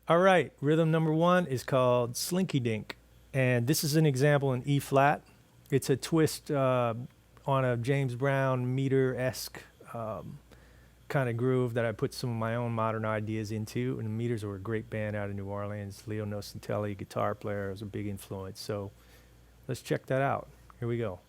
All right, rhythm number one is called Slinky Dink. And this is an example in E flat. It's a twist on a James Brown meter-esque kind of groove that I put some of my own modern ideas into. And the Meters were a great band out of New Orleans. Leo Nocentelli, guitar player, was a big influence. So let's check that out. Here we go.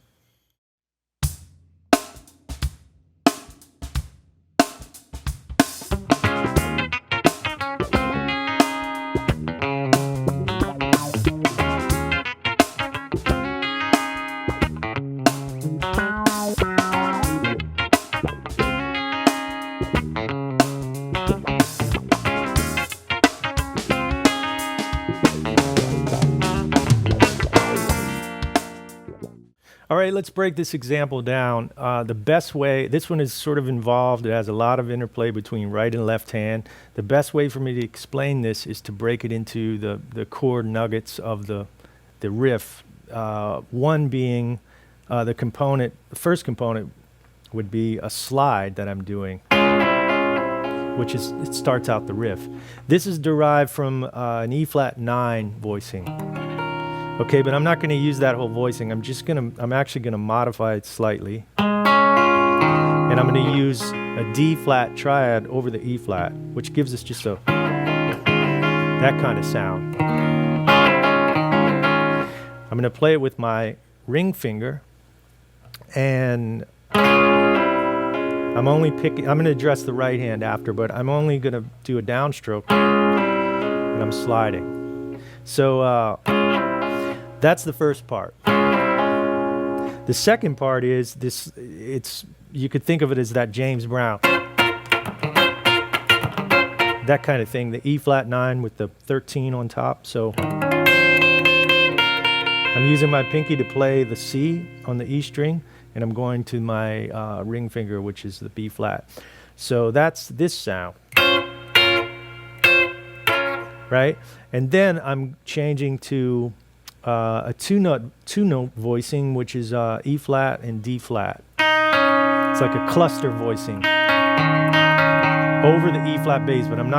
All right, let's break this example down. The best way, this one is sort of involved. It has a lot of interplay between right and left hand. The best way for me to explain this is to break it into the chord nuggets of the riff. One being the first component would be a slide that I'm doing, which is, it starts out the riff. This is derived from an E flat 9 voicing. Okay, but I'm not going to use that whole voicing. I'm actually going to modify it slightly. And I'm going to use a D flat triad over the E flat, which gives us just that kind of sound. I'm going to play it with my ring finger, and I'm going to address the right hand after, but I'm only going to do a downstroke, and I'm sliding. So, that's the first part. The second part is this, you could think of it as that James Brown. That kind of thing, the E flat 9 with the 13 on top. So I'm using my pinky to play the C on the E string, and I'm going to my ring finger, which is the B flat. So that's this sound, right? And then I'm changing to a two-note voicing, which is E flat and D flat. It's like a cluster voicing over the E flat bass, but I'm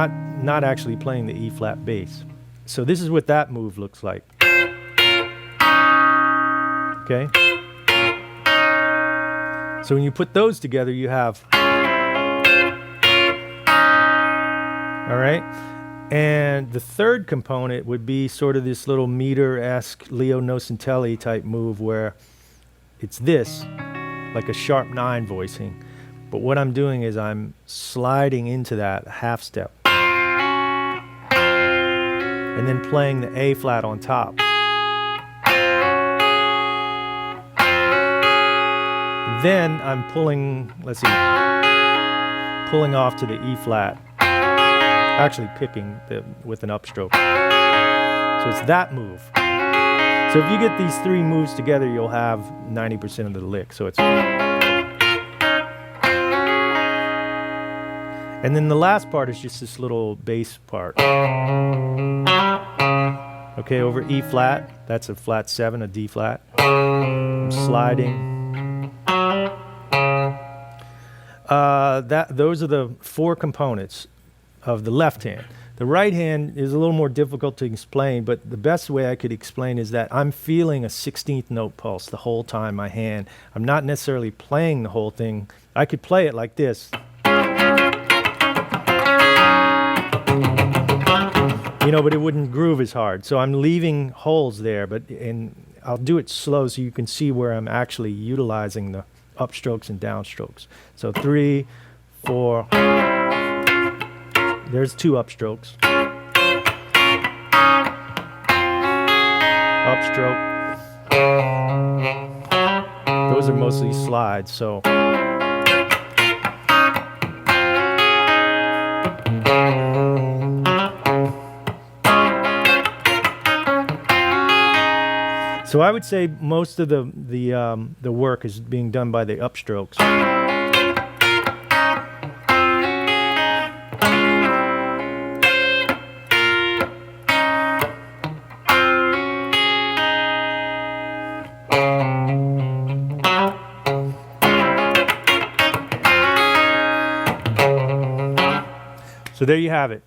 not actually playing the E flat bass. So this is what that move looks like. Okay. So when you put those together, you have. All right. And the third component would be sort of this little meter-esque Leo Nocentelli type move where it's this, like a sharp 9 voicing. But what I'm doing is I'm sliding into that half step and then playing the A flat on top. Then I'm pulling off to the E flat. Actually picking with an upstroke. So it's that move. So if you get these three moves together, you'll have 90% of the lick. So it's. And then the last part is just this little bass part. Okay, over E flat, that's a flat 7, a D flat. I'm sliding. Those are the 4 components of the left hand. The right hand is a little more difficult to explain, but the best way I could explain is that I'm feeling a 16th note pulse the whole time my hand. I'm not necessarily playing the whole thing. I could play it like this. You know, but it wouldn't groove as hard. So I'm leaving holes there, and I'll do it slow so you can see where I'm actually utilizing the upstrokes and downstrokes. So 3, 4, there's 2 upstrokes. Upstroke. Those are mostly slides, so. So I would say most of the work is being done by the upstrokes. So there you have it.